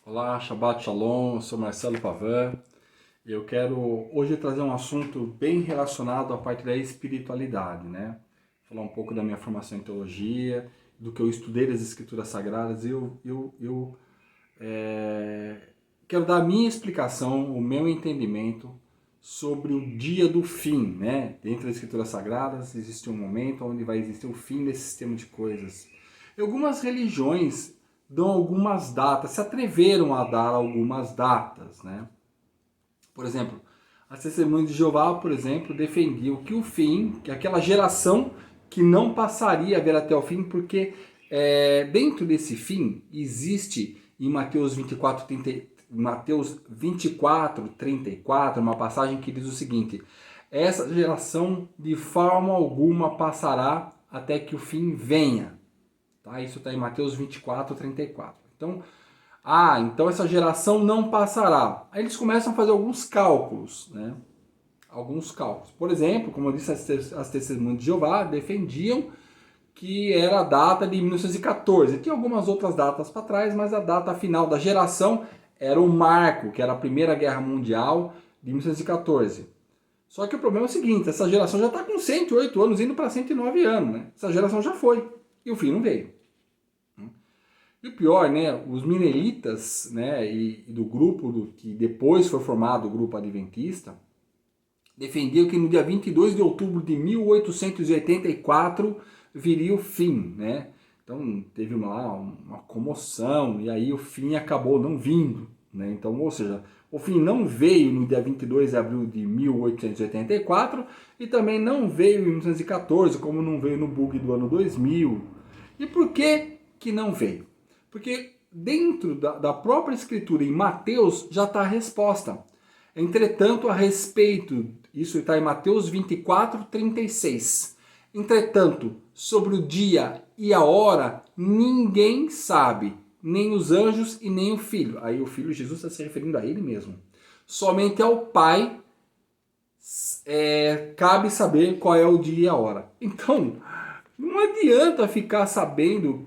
Olá, Shabbat Shalom, eu sou Marcelo Pavan. Eu quero hoje trazer um assunto bem relacionado à parte da espiritualidade, né? Falar um pouco da minha formação em teologia, do que eu estudei das Escrituras Sagradas. Quero dar a minha explicação, o meu entendimento sobre o dia do fim, né? Dentro das Escrituras Sagradas existe um momento onde vai existir o fim desse sistema de coisas. E algumas religiões dão algumas datas, se atreveram a dar algumas datas, né? Por exemplo, as Testemunhas de Jeová, por exemplo, defendiam que o fim, que aquela geração que não passaria a ver até o fim, porque dentro desse fim existe em Mateus 24, 34, uma passagem que diz o seguinte: essa geração de forma alguma passará até que o fim venha. Tá? Isso está em Mateus 24, 34. Então essa geração não passará. Aí eles começam a fazer alguns cálculos, né? Alguns cálculos. Por exemplo, como eu disse, as Testemunhas de Jeová defendiam que era a data de 1914. Tinha algumas outras datas para trás, mas a data final da geração era o marco, que era a Primeira Guerra Mundial de 1914. Só que o problema é o seguinte, essa geração já está com 108 anos, indo para 109 anos, né? Essa geração já foi, e o fim não veio. E o pior, né, os mineritas, né, e do grupo que depois foi formado o grupo adventista, defendiam que no dia 22 de outubro de 1884 viria o fim, né? Então teve uma comoção e aí o fim acabou não vindo, né? Então, ou seja, o fim não veio no dia 22 de abril de 1884 e também não veio em 1914, como não veio no bug do ano 2000. E por que não veio? Porque dentro da própria escritura, em Mateus, já está a resposta. Entretanto, a respeito, isso está em Mateus 24, 36. Entretanto, sobre o dia e a hora, ninguém sabe, nem os anjos e nem o Filho. Aí o Filho, Jesus, está se referindo a ele mesmo. Somente ao Pai cabe saber qual é o dia e a hora. Então, não adianta ficar sabendo,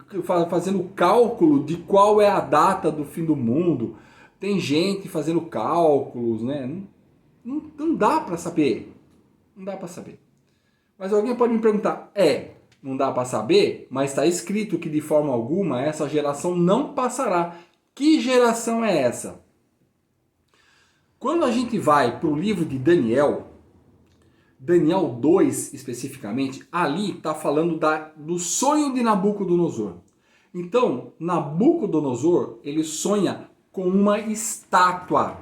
fazendo cálculo de qual é a data do fim do mundo. Tem gente fazendo cálculos, né? Não dá para saber. Não dá para saber. Mas alguém pode me perguntar, não dá para saber, mas está escrito que de forma alguma essa geração não passará. Que geração é essa? Quando a gente vai para o livro de Daniel, Daniel 2 especificamente, ali está falando do sonho de Nabucodonosor. Então, Nabucodonosor, ele sonha com uma estátua,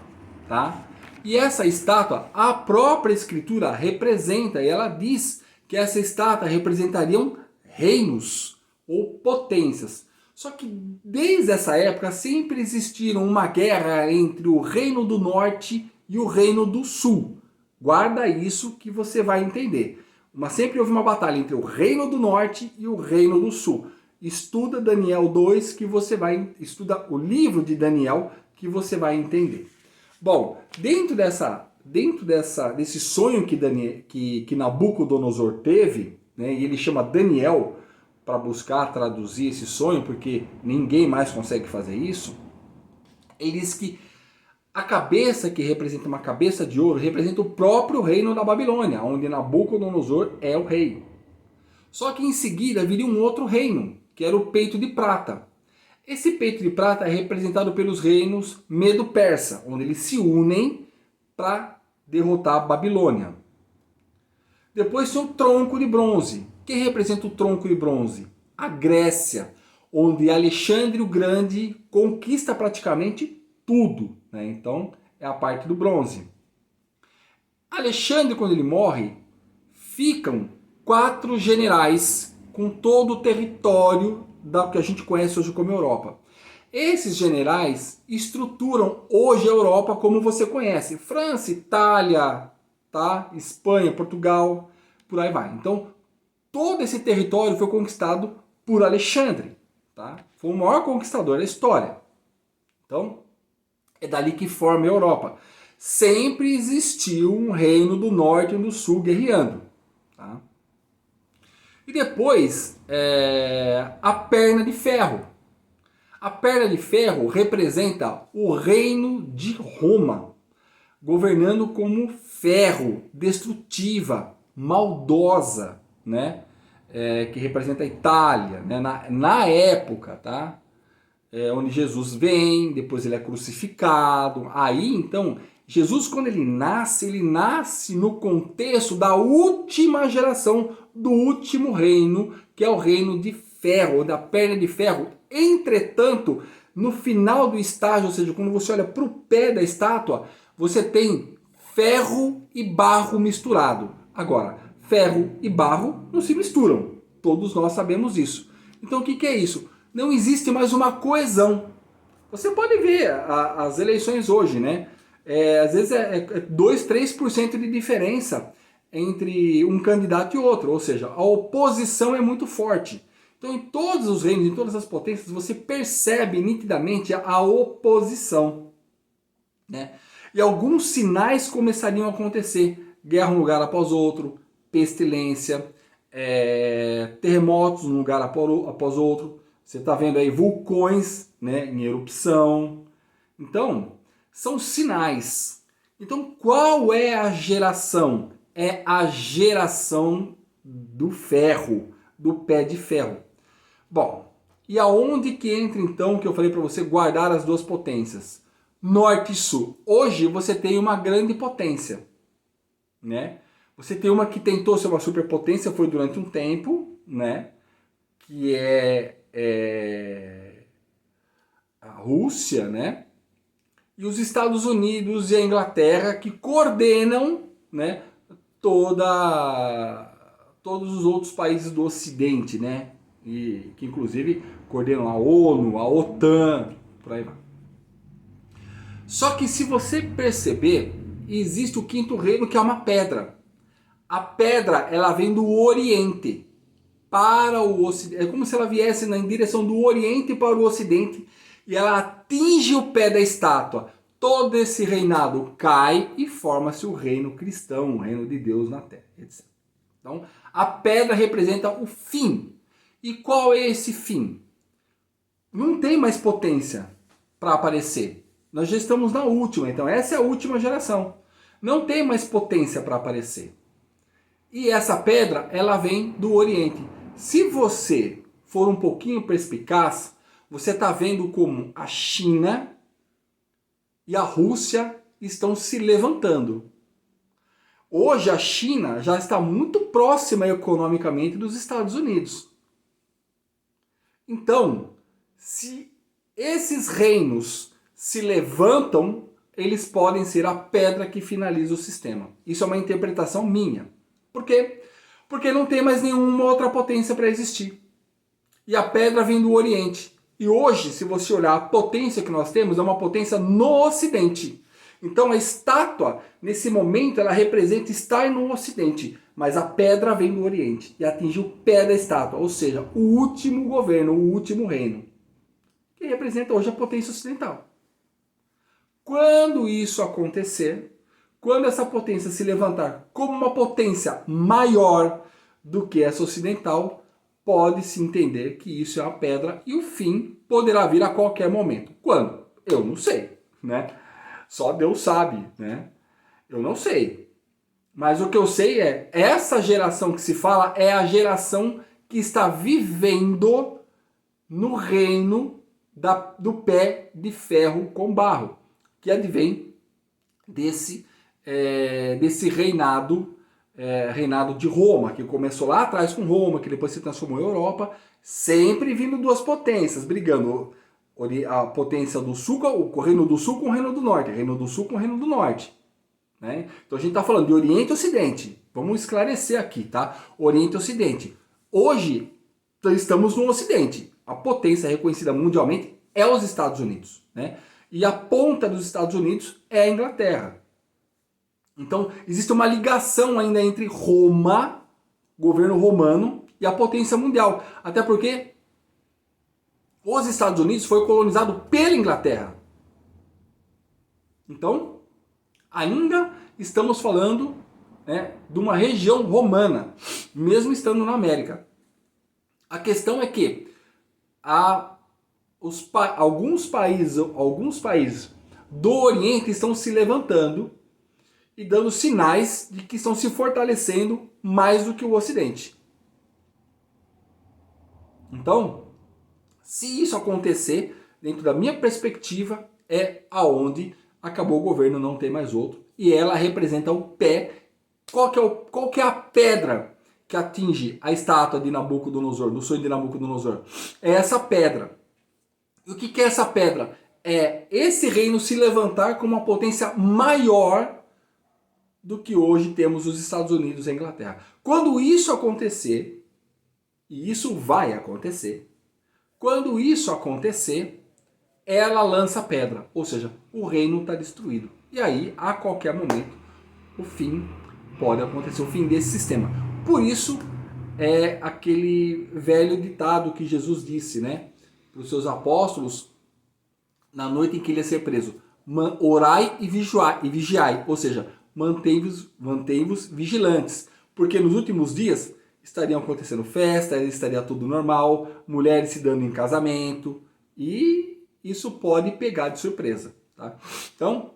tá? E essa estátua, a própria escritura representa, e ela diz que essa estátua representariam reinos ou potências. Só que desde essa época sempre existiram uma guerra entre o reino do norte e o reino do sul. Guarda isso que você vai entender. Mas sempre houve uma batalha entre o reino do norte e o reino do sul. Estuda Daniel 2 que você vai estuda o livro de Daniel que você vai entender. Bom, dentro desse sonho que Nabucodonosor teve, né, e ele chama Daniel para buscar traduzir esse sonho, porque ninguém mais consegue fazer isso, ele diz que a cabeça que representa uma cabeça de ouro representa o próprio reino da Babilônia, onde Nabucodonosor é o rei. Só que em seguida viria um outro reino, que era o peito de prata. Esse peito de prata é representado pelos reinos Medo-Persa, onde eles se unem para derrotar a Babilônia. Depois tem o tronco de bronze. Quem representa o tronco de bronze? A Grécia, onde Alexandre o Grande conquista praticamente tudo, né? Então é a parte do bronze. Alexandre, quando ele morre, ficam 4 generais com todo o território da que a gente conhece hoje como Europa. Esses generais estruturam hoje a Europa como você conhece: França, Itália, tá? Espanha, Portugal, por aí vai. Então todo esse território foi conquistado por Alexandre, tá? Foi o maior conquistador da história. Então é dali que forma a Europa. Sempre existiu um reino do norte e do sul guerreando. Tá? E depois, a perna de ferro. A perna de ferro representa o reino de Roma, governando como ferro, destrutiva, maldosa, né? Que representa a Itália, né? Na época, tá? Onde Jesus vem, depois ele é crucificado. Aí, então, Jesus, quando ele nasce no contexto da última geração, do último reino, que é o reino de ferro, ou da perna de ferro. Entretanto, no final do estágio, ou seja, quando você olha para o pé da estátua, você tem ferro e barro misturado. Agora, ferro e barro não se misturam. Todos nós sabemos isso. Então, o que é isso? Não existe mais uma coesão. Você pode ver as eleições hoje, né? Às vezes é 2, 3% de diferença entre um candidato e outro, ou seja, a oposição é muito forte. Então, em todos os reinos, em todas as potências, você percebe nitidamente a oposição, né? E alguns sinais começariam a acontecer: guerra um lugar após outro, pestilência, terremotos um lugar após outro. Você está vendo aí vulcões, né, em erupção. Então, são sinais. Então, qual é a geração? É a geração do ferro, do pé de ferro. Bom, e aonde que entra então, que eu falei para você, guardar as duas potências? Norte e Sul. Hoje você tem uma grande potência, né? Você tem uma que tentou ser uma superpotência, foi durante um tempo, né? Que é a Rússia, né? E os Estados Unidos e a Inglaterra, que coordenam, né, todos os outros países do Ocidente, né? E que inclusive coordenam a ONU, a OTAN, por aí vai. Só que se você perceber, existe o quinto reino, que é uma pedra. A pedra, ela vem do Oriente para o Ocidente. É como se ela viesse em direção do Oriente para o Ocidente e ela atinge o pé da estátua. Todo esse reinado cai e forma-se o reino cristão, o reino de Deus na terra, etc. Então, a pedra representa o fim. E qual é esse fim? Não tem mais potência para aparecer. Nós já estamos na última, então essa é a última geração. Não tem mais potência para aparecer. E essa pedra, ela vem do Oriente. Se você for um pouquinho perspicaz, você está vendo como a China e a Rússia estão se levantando. Hoje a China já está muito próxima economicamente dos Estados Unidos. Então, se esses reinos se levantam, eles podem ser a pedra que finaliza o sistema. Isso é uma interpretação minha. Por quê? Porque não tem mais nenhuma outra potência para existir. E a pedra vem do Oriente. E hoje, se você olhar, a potência que nós temos é uma potência no Ocidente. Então a estátua, nesse momento, ela representa estar no Ocidente. Mas a pedra vem do Oriente e atinge o pé da estátua. Ou seja, o último governo, o último reino. Que representa hoje a potência ocidental. Quando isso acontecer, quando essa potência se levantar como uma potência maior do que essa ocidental, pode-se entender que isso é uma pedra e o fim poderá vir a qualquer momento. Quando? Eu não sei, né? Só Deus sabe, né? Eu não sei. Mas o que eu sei é, essa geração que se fala é a geração que está vivendo no reino do pé de ferro com barro, que advém desse reinado de Roma, que começou lá atrás com Roma, que depois se transformou em Europa, sempre vindo duas potências, brigando a potência do sul, o reino do sul com o reino do norte, reino do sul com o reino do norte. Né? Então a gente está falando de Oriente e Ocidente. Vamos esclarecer aqui, tá? Oriente e Ocidente. Hoje estamos no Ocidente. A potência reconhecida mundialmente é os Estados Unidos, né? E a ponta dos Estados Unidos é a Inglaterra. Então, existe uma ligação ainda entre Roma, governo romano, e a potência mundial. Até porque os Estados Unidos foi colonizado pela Inglaterra. Então, ainda estamos falando, né, de uma região romana, mesmo estando na América. A questão é que alguns países do Oriente estão se levantando e dando sinais de que estão se fortalecendo mais do que o Ocidente. Então, se isso acontecer, dentro da minha perspectiva, é aonde acabou o governo, não tem mais outro, e ela representa o pé. Qual que é a pedra que atinge a estátua de Nabucodonosor, do sonho de Nabucodonosor? É essa pedra. E o que é essa pedra? É esse reino se levantar como uma potência maior do que hoje temos os Estados Unidos e a Inglaterra. Quando isso acontecer, e isso vai acontecer, quando isso acontecer, ela lança a pedra, ou seja, o reino está destruído. E aí, a qualquer momento, o fim pode acontecer, o fim desse sistema. Por isso, é aquele velho ditado que Jesus disse, né, para os seus apóstolos, na noite em que ele ia ser preso: orai e vigiai, ou seja, mantém-vos vigilantes, porque nos últimos dias estariam acontecendo festas, estaria tudo normal, mulheres se dando em casamento, e isso pode pegar de surpresa. Tá? Então,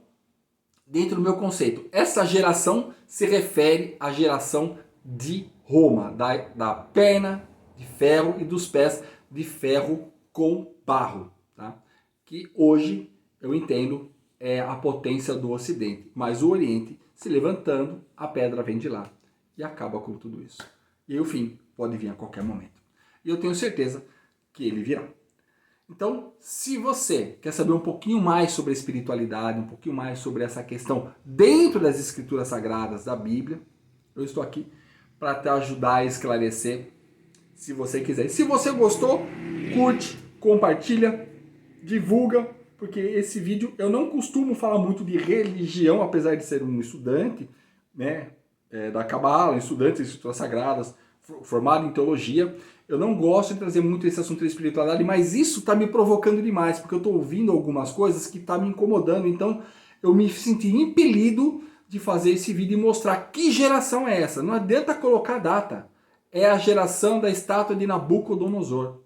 dentro do meu conceito, essa geração se refere à geração de Roma, da perna de ferro e dos pés de ferro com barro, tá? Que hoje eu entendo é a potência do Ocidente, mas o Oriente se levantando, a pedra vem de lá e acaba com tudo isso. E aí o fim pode vir a qualquer momento. E eu tenho certeza que ele virá. Então, se você quer saber um pouquinho mais sobre a espiritualidade, um pouquinho mais sobre essa questão dentro das Escrituras Sagradas da Bíblia, eu estou aqui para te ajudar a esclarecer, se você quiser. E se você gostou, curte, compartilha, divulga, porque esse vídeo eu não costumo falar muito de religião, apesar de ser um estudante, né, da Cabala, estudante de Escrituras Sagradas, formado em teologia. Eu não gosto de trazer muito esse assunto da espiritualidade, mas isso está me provocando demais, porque eu estou ouvindo algumas coisas que estão me incomodando, então eu me senti impelido de fazer esse vídeo e mostrar que geração é essa. Não adianta colocar data, é a geração da estátua de Nabucodonosor.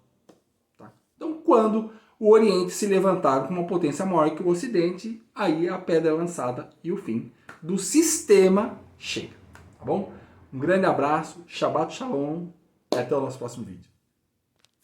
Tá? Então, quando o Oriente se levantar com uma potência maior que o Ocidente, aí a pedra é lançada e o fim do sistema chega. Tá bom? Um grande abraço, Shabbat Shalom e até o nosso próximo vídeo.